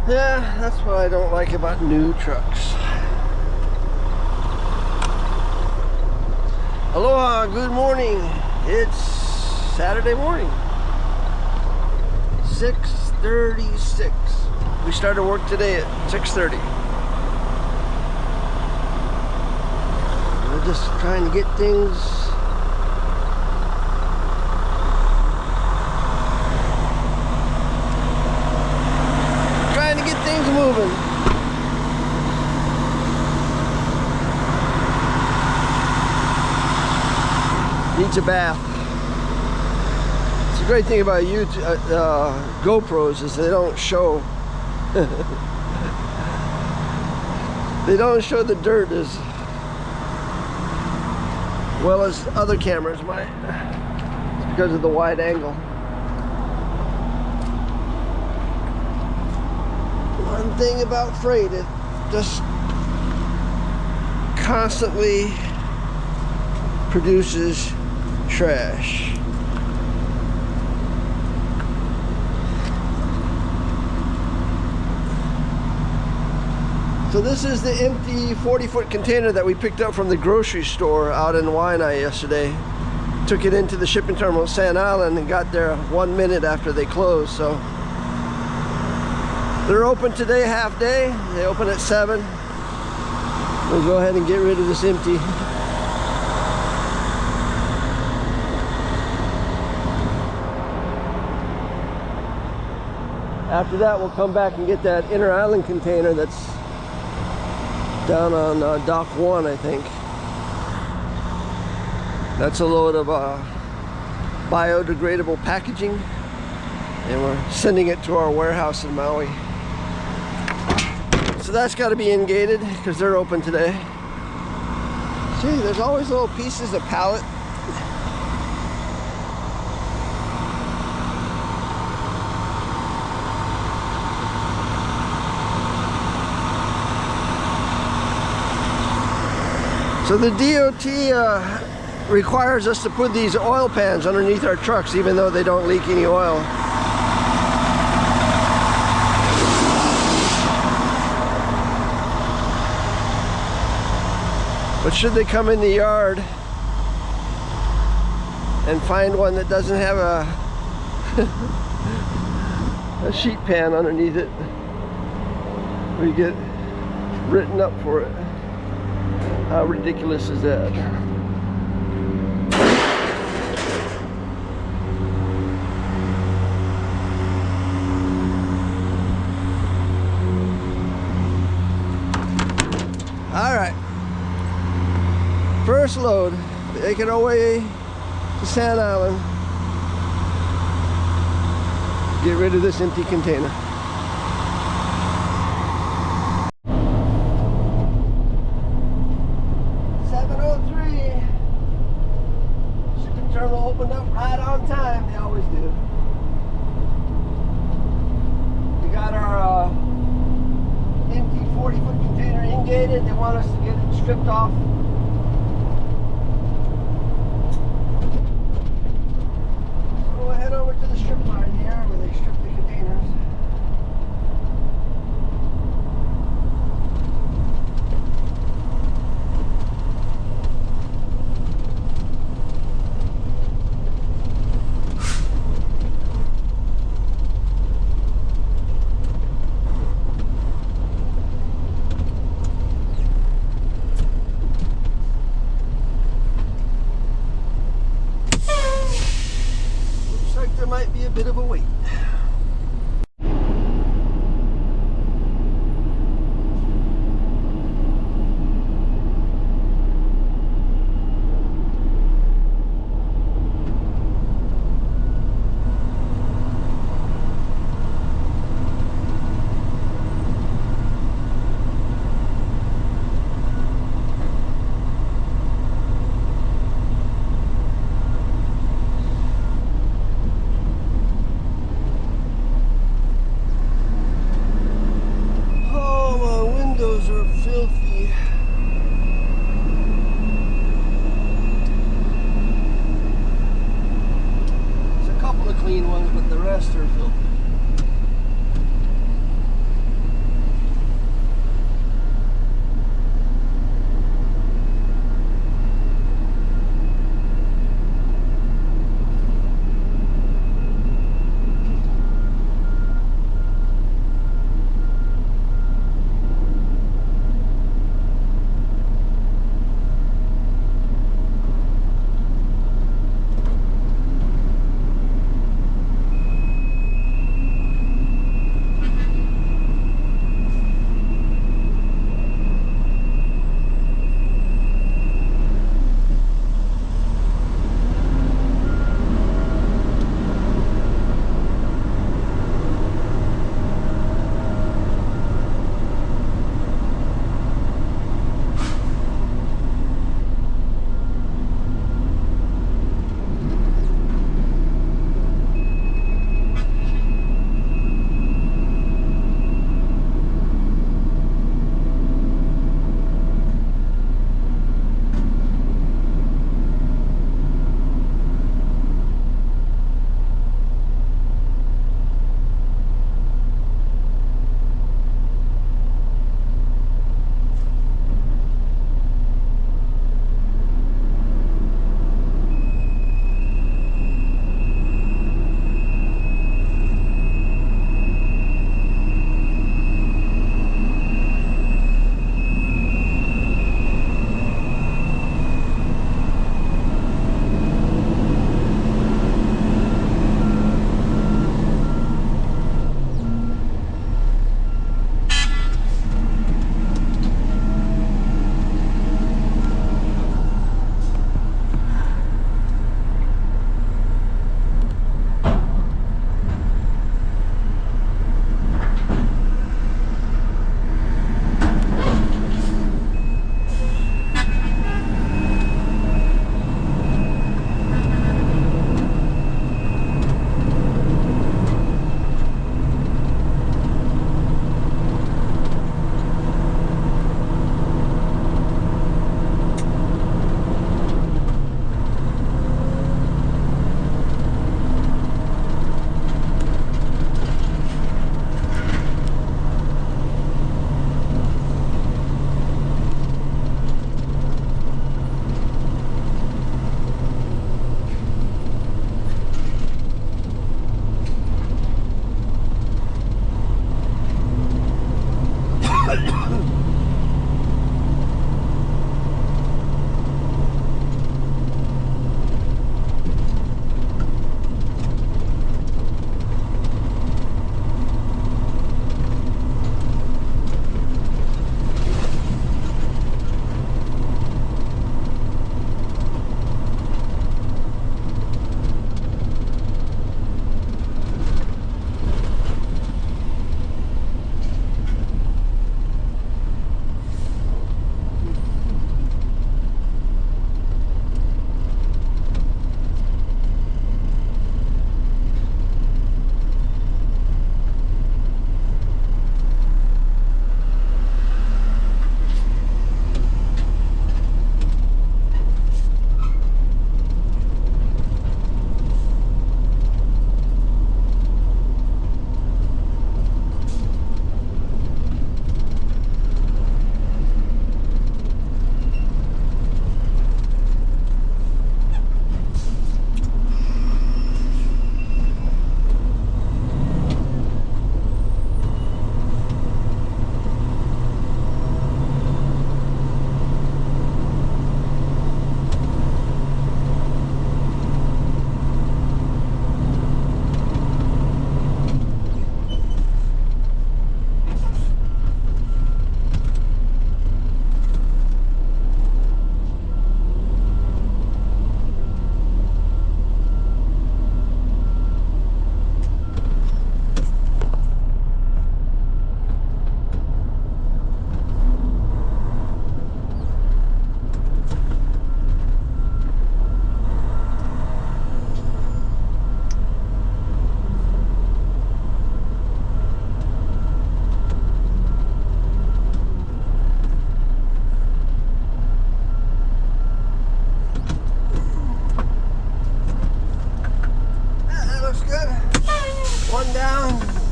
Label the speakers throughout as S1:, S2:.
S1: Yeah, that's what I don't like about new trucks. Aloha, good morning. It's Saturday morning. 6:36. We started work today at 6:30. We're just trying to get things moving. Needs a bath. It's a great thing about GoPros is they don't show they don't show the dirt as well as other cameras might. It's because of the wide angle. One thing about freight, it just constantly produces trash. So this is the empty 40-foot container that we picked up from the grocery store out in Waianae yesterday. Took it into the shipping terminal at Sand Island and got there 1 minute after they closed. So they're open today, half day. They open at 7. We'll go ahead and get rid of this empty. After that, we'll come back and get that inner island container that's down on dock 1, I think. That's a load of biodegradable packaging, and we're sending it to our warehouse in Maui. So that's got to be in-gated because they're open today. See, there's always little pieces of pallet. So the DOT requires us to put these oil pans underneath our trucks even though they don't leak any oil. But should they come in the yard and find one that doesn't have a sheet pan underneath it, we get written up for it. How ridiculous is that? All right. First load, take it away to Sand Island. Get rid of this empty container. Opened up right on time. They always do. We got our empty 40-foot container in-gated. They want us to get it stripped off. So we'll head over to the strip line here where they strip the containers.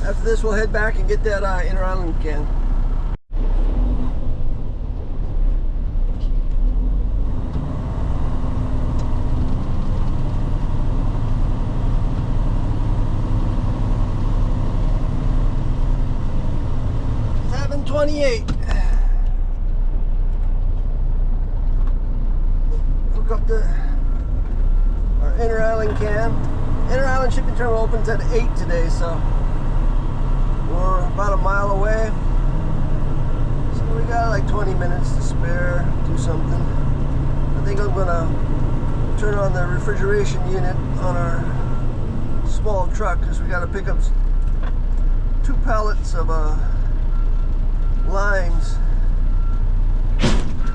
S1: After this, we'll head back and get that inner island can. $7.28. Hook up our inner island can. Inner island shipping terminal opens at 8 today, so we're about a mile away. So we got like 20 minutes to spare, do something. I think I'm gonna turn on the refrigeration unit on our small truck because we gotta pick up 2 pallets of limes,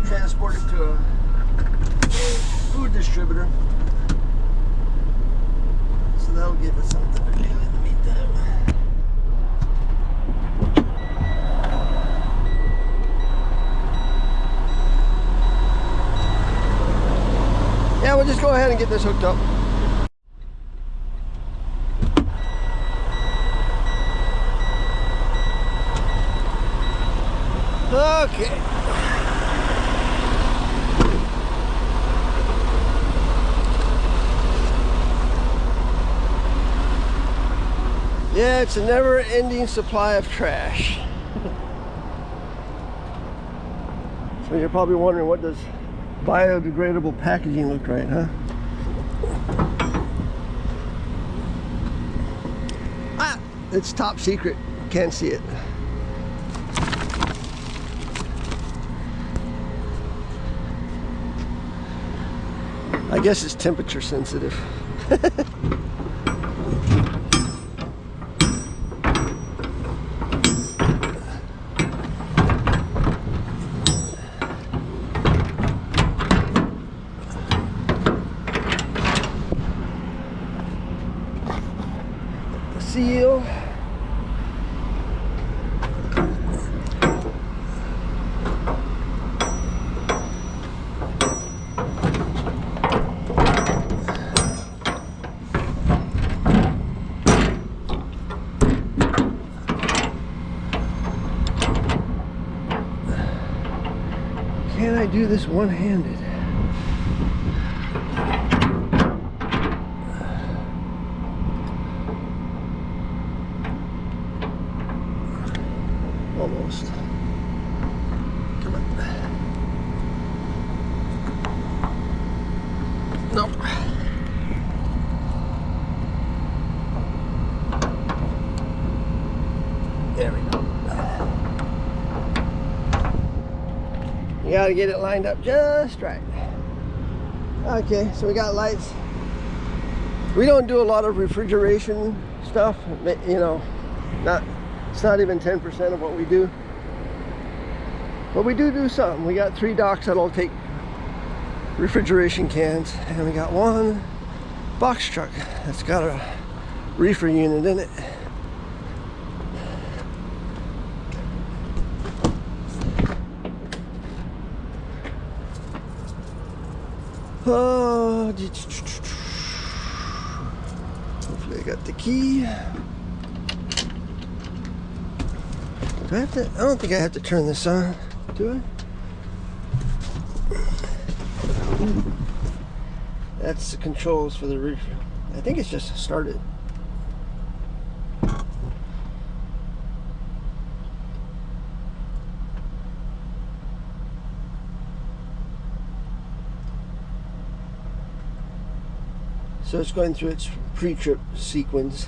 S1: transported to a food distributor. So that'll give us something to do in the meantime. Yeah, we'll just go ahead and get this hooked up. Okay. Yeah, it's a never-ending supply of trash. So you're probably wondering, what does biodegradable packaging look like, huh? Ah, it's top secret. Can't see it. I guess it's temperature sensitive. Seal. Can I do this one-handed? Almost. Nope. There we go. You gotta get it lined up just right. Okay, so we got lights. We don't do a lot of refrigeration stuff, you know, it's not even 10% of what we do. But we do some. We got 3 docks that'll take refrigeration cans, and we got 1 box truck that's got a reefer unit in it. Oh, hopefully I got the key. Do I have to? I don't think I have to turn this on, do I? That's the controls for the reefer. I think it's just started. So it's going through its pre-trip sequence.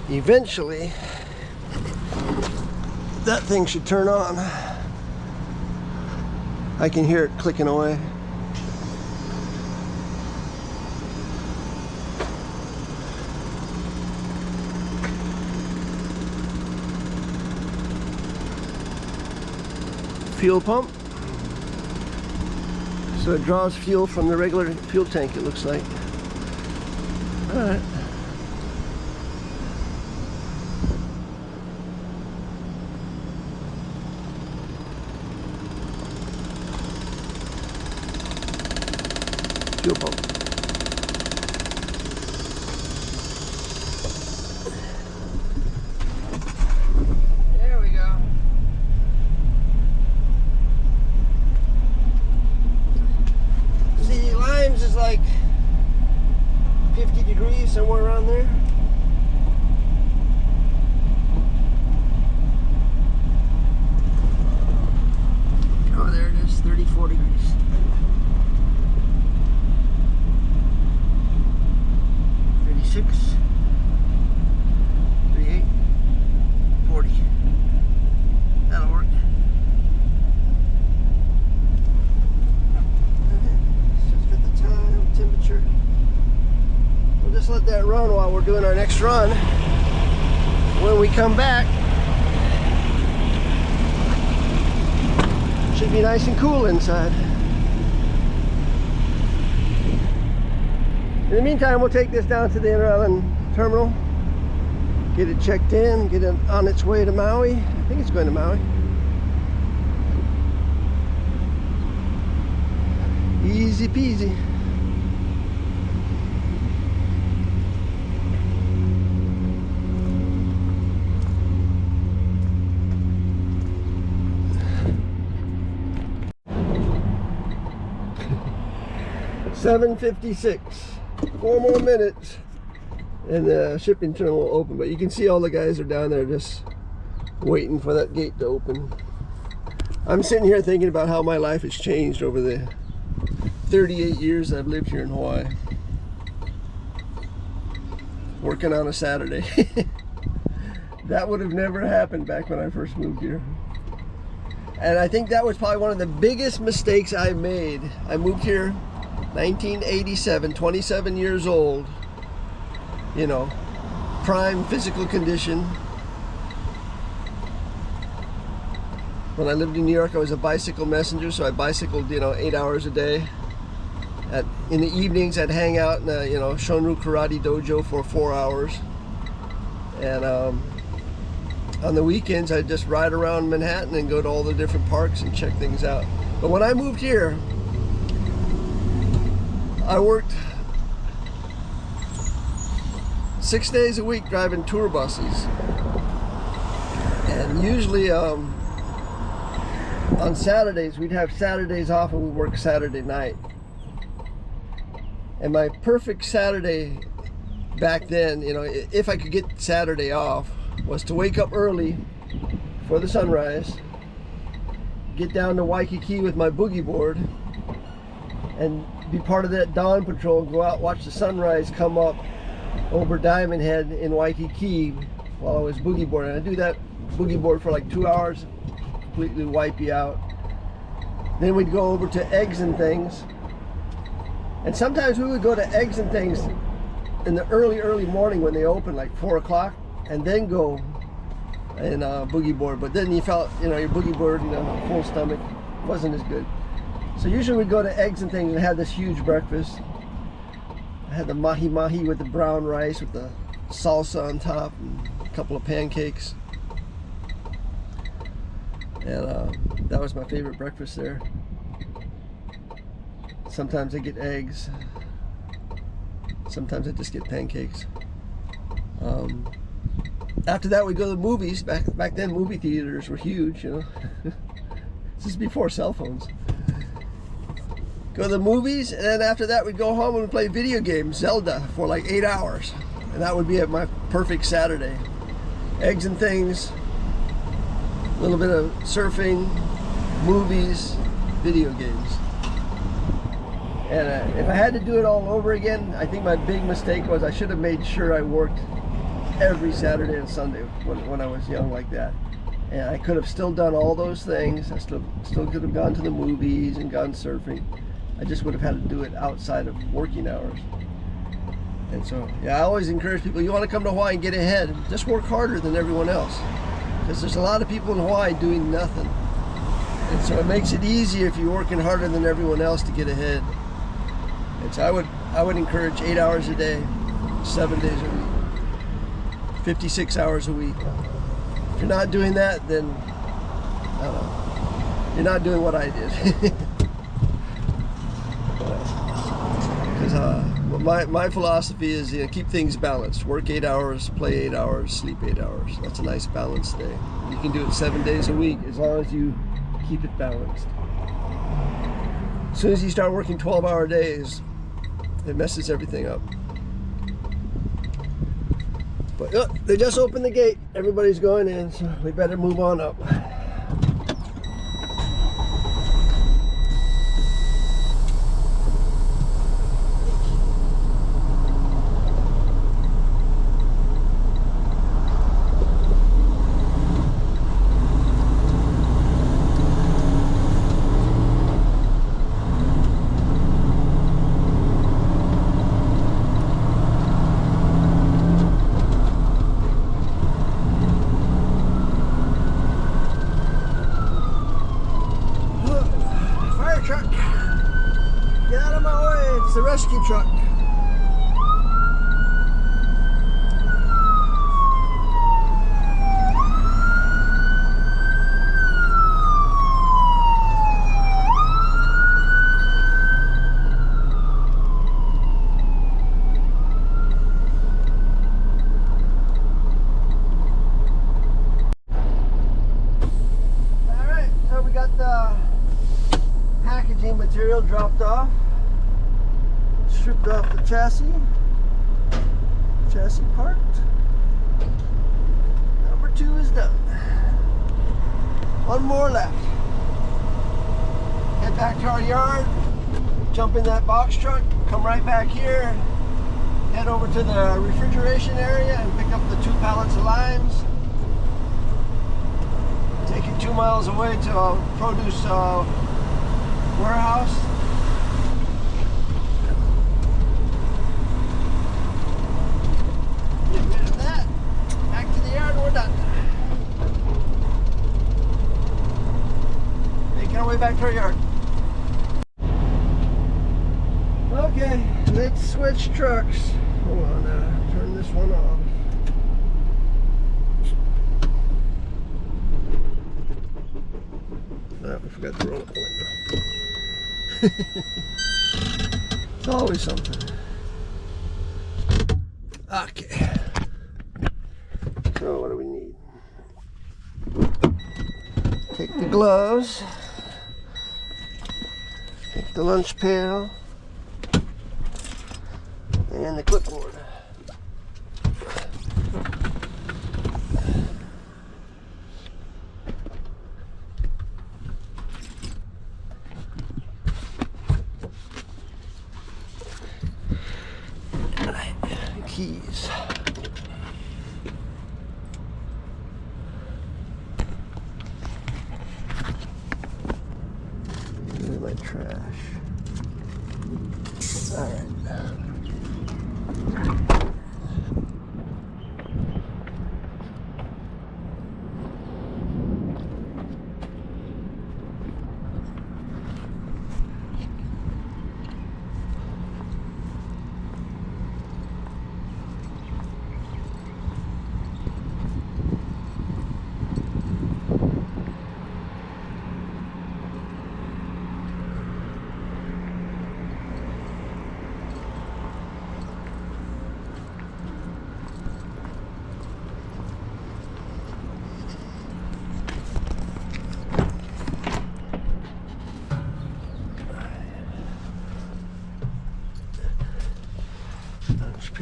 S1: Eventually, that thing should turn on. I can hear it clicking away. Fuel pump. So it draws fuel from the regular fuel tank, it looks like. All right. Fuel pump. There we go. See, Limes is like 50 degrees, somewhere around there. Oh, there it is, 34 degrees. 36, 38, 40. That'll work. Just got the time, temperature. We'll just let that run while we're doing our next run. When we come back, should be nice and cool inside. In the meantime, we'll take this down to the Inter Island terminal, get it checked in, get it on its way to Maui. I think it's going to Maui. Easy peasy. $7:56. 4 more minutes and the shipping terminal will open, but you can see all the guys are down there just waiting for that gate to open. I'm sitting here thinking about how my life has changed over the 38 years I've lived here in Hawaii. Working on a Saturday. That would have never happened back when I first moved here. And I think that was probably one of the biggest mistakes I made. I moved here 1987, 27 years old, you know, prime physical condition. When I lived in New York, I was a bicycle messenger, so I bicycled, you know, 8 hours a day. In the evenings, I'd hang out in a, you know, Shonryu Karate Dojo for 4 hours. And on the weekends, I'd just ride around Manhattan and go to all the different parks and check things out. But when I moved here, I worked 6 days a week driving tour buses, and usually on Saturdays we'd have Saturdays off and we'd work Saturday night. And my perfect Saturday back then, you know, if I could get Saturday off, was to wake up early for the sunrise, get down to Waikiki with my boogie board, and be part of that dawn patrol, go out, watch the sunrise come up over Diamond Head in Waikiki while I was boogie boarding. I do that boogie board for like 2 hours, completely wipe you out. Then we'd go over to Eggs and Things, and sometimes we would go to Eggs and Things in the early morning when they open, like 4 o'clock, and then go and boogie board. But then you felt, you know, your boogie board, you know, full stomach wasn't as good. So usually we'd go to Eggs and Things and have this huge breakfast. I had the mahi mahi with the brown rice with the salsa on top and a couple of pancakes. And that was my favorite breakfast there. Sometimes I get eggs. Sometimes I just get pancakes. After that, we go to the movies. Back then, movie theaters were huge, you know. This is before cell phones. Go to the movies, and then after that, we'd go home and we'd play video games, Zelda, for like 8 hours. And that would be my perfect Saturday. Eggs and Things, a little bit of surfing, movies, video games. And if I had to do it all over again, I think my big mistake was I should have made sure I worked every Saturday and Sunday when I was young like that. And I could have still done all those things. I still could have gone to the movies and gone surfing. I just would have had to do it outside of working hours. And so, yeah, I always encourage people, you want to come to Hawaii and get ahead, just work harder than everyone else. Because there's a lot of people in Hawaii doing nothing. And so it makes it easier if you're working harder than everyone else to get ahead. And so I would encourage 8 hours a day, 7 days a week, 56 hours a week. If you're not doing that, then, I don't know, you're not doing what I did. Because my philosophy is, you know, keep things balanced. Work 8 hours, play 8 hours, sleep 8 hours. That's a nice balanced day. You can do it 7 days a week as long as you keep it balanced. As soon as you start working 12-hour days, it messes everything up. But look, they just opened the gate. Everybody's going in, so we better move on up. Rescue truck. Alright, so we got the packaging material dropped off. Stripped off the chassis parked. Number 2 is done. One more left. Head back to our yard, jump in that box truck, come right back here, head over to the refrigeration area and pick up the 2 pallets of limes. Take it 2 miles away to a produce warehouse. Back to our yard. Okay, let's switch trucks. Hold on, turn this one off. Oh, I forgot to roll up the window. It's always something. Okay. So what do we need? Take the gloves. Take the lunch pail and the clipboard.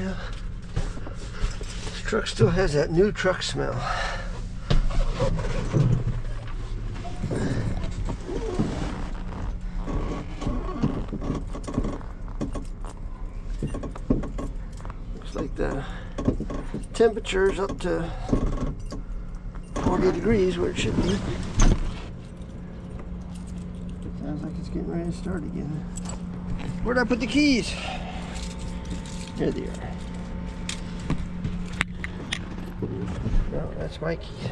S1: Yeah. This truck still has that new truck smell. Looks like the temperature's up to 40 degrees where it should be. Sounds like it's getting ready to start again. Where'd I put the keys? Here they are. No, that's my keys.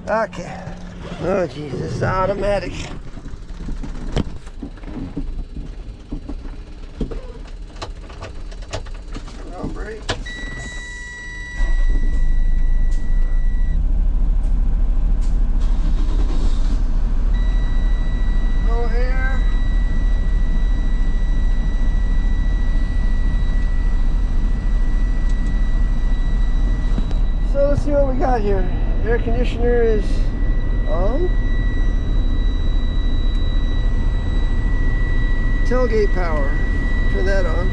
S1: Okay. Oh geez, this is automatic. No brake. No air. So let's see what we got here. Air conditioner is on. Tailgate power. Turn that on.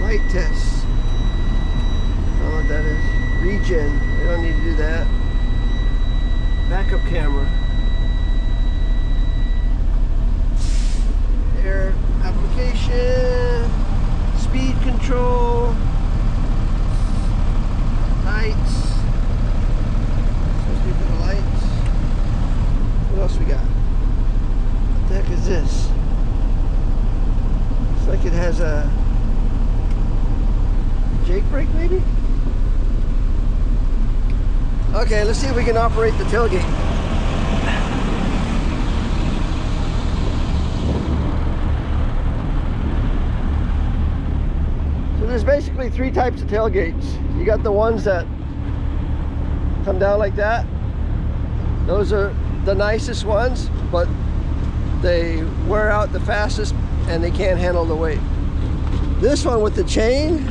S1: Light test. I don't know what that is. Regen. We don't need to do that. Backup camera. Air application. Speed control. Lights. Supposed to be for the lights. What else we got? What the heck is this? Looks like it has a Jake brake maybe? Okay, let's see if we can operate the tailgate. So there's basically three types of tailgates. You got the ones that come down like that. Those are the nicest ones, but they wear out the fastest and they can't handle the weight. This one with the chain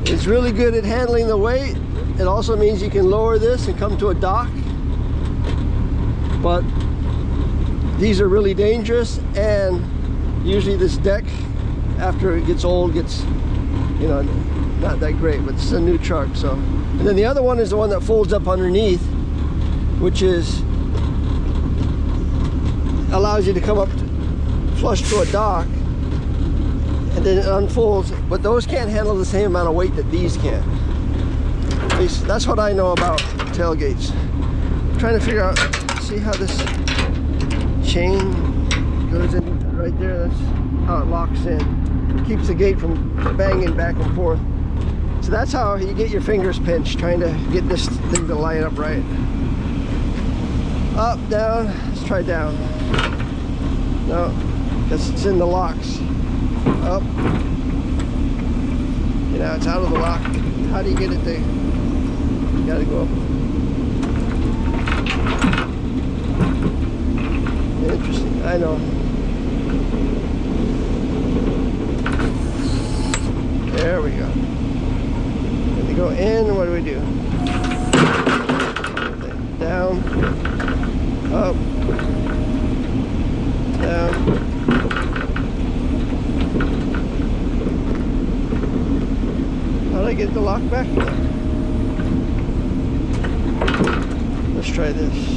S1: is really good at handling the weight. It also means you can lower this and come to a dock. But these are really dangerous, and usually this deck, after it gets old, gets, you know, not that great, but it's a new truck. So, and then the other one is the one that folds up underneath, which is allows you to come up flush to a dock, and then it unfolds. But those can't handle the same amount of weight that these can. At least that's what I know about tailgates. I'm trying to figure out, see how this chain goes in right there. That's how it locks in. It keeps the gate from banging back and forth. So that's how you get your fingers pinched, trying to get this thing to line up right. Up, down, let's try down. No, because it's in the locks. Up. You know, it's out of the lock. How do you get it there? You gotta go up. Interesting, I know. There we go. When they go in, what do we do? Down, up, down. How do I get the lock back? Let's try this.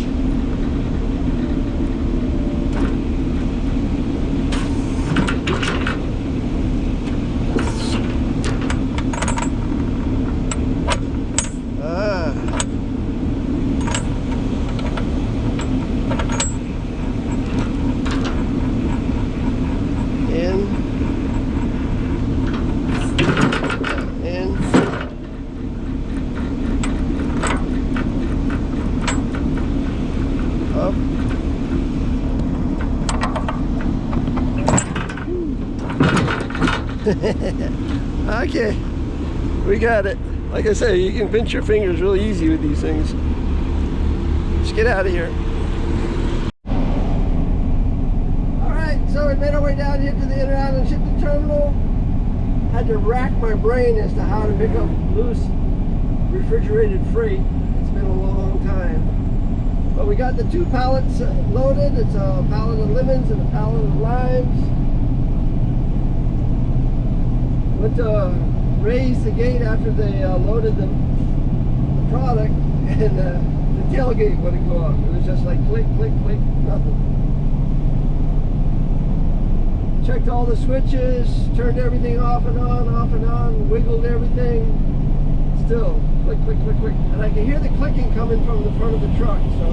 S1: Okay, we got it. Like I say, you can pinch your fingers really easy with these things. Let's get out of here. Alright, so we made our way down here to the inter-island shipping terminal. Had to rack my brain as to how to pick up loose refrigerated freight. It's been a long time. But we got the 2 pallets loaded. It's a pallet of lemons and a pallet of limes. Went to raise the gate after they loaded the product, and the tailgate wouldn't go up. It was just like click, click, click, nothing. Checked all the switches, turned everything off and on, wiggled everything. Still click, click, click, click. And I can hear the clicking coming from the front of the truck. So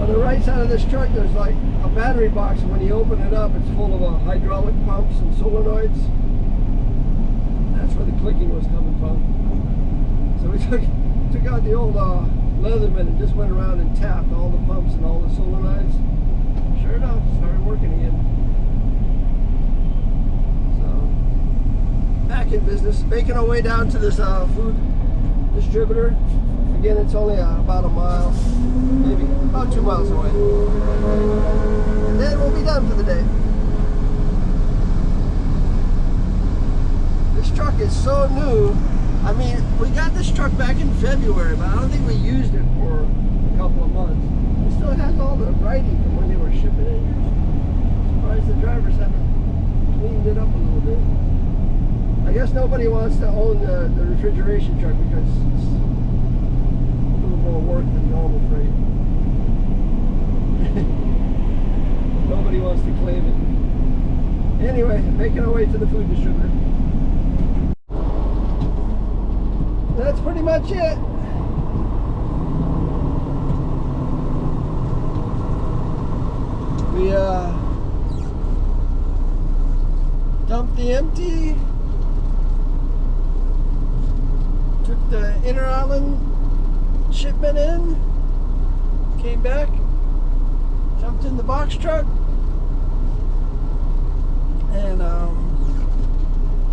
S1: on the right side of this truck, there's like a battery box, and when you open it up, it's full of hydraulic pumps and solenoids. That's where the clicking was coming from. So we took out the old Leatherman and just went around and tapped all the pumps and all the solenoids. Sure enough, started working again. So, back in business, making our way down to this food distributor. Again, it's only about a mile, maybe about 2 miles away. And then we'll be done for the day. This truck is so new. I mean, we got this truck back in February, but I don't think we used it for a couple of months. It still has all the writing from when they were shipping it. Surprised the drivers haven't cleaned it up a little bit. I guess nobody wants to own the refrigeration truck because it's a little more work than normal freight. Nobody wants to claim it. Anyway, making our way to the food distributor. That's pretty much it. We dumped the empty, took the inner island shipment in, came back, jumped in the box truck, and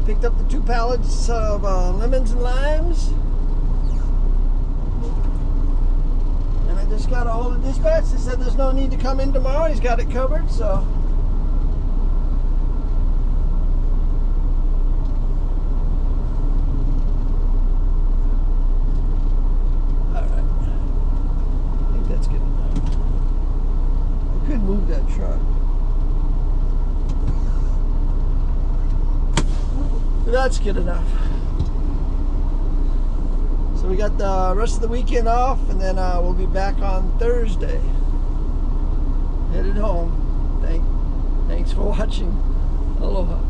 S1: picked up the 2 pallets of lemons and limes. And I just got a hold of dispatch. They said there's no need to come in tomorrow. He's got it covered, so. Alright. I think that's good enough. I could move that truck. That's good enough. So we got the rest of the weekend off, and then we'll be back on Thursday. Headed home. Thanks for watching. Aloha.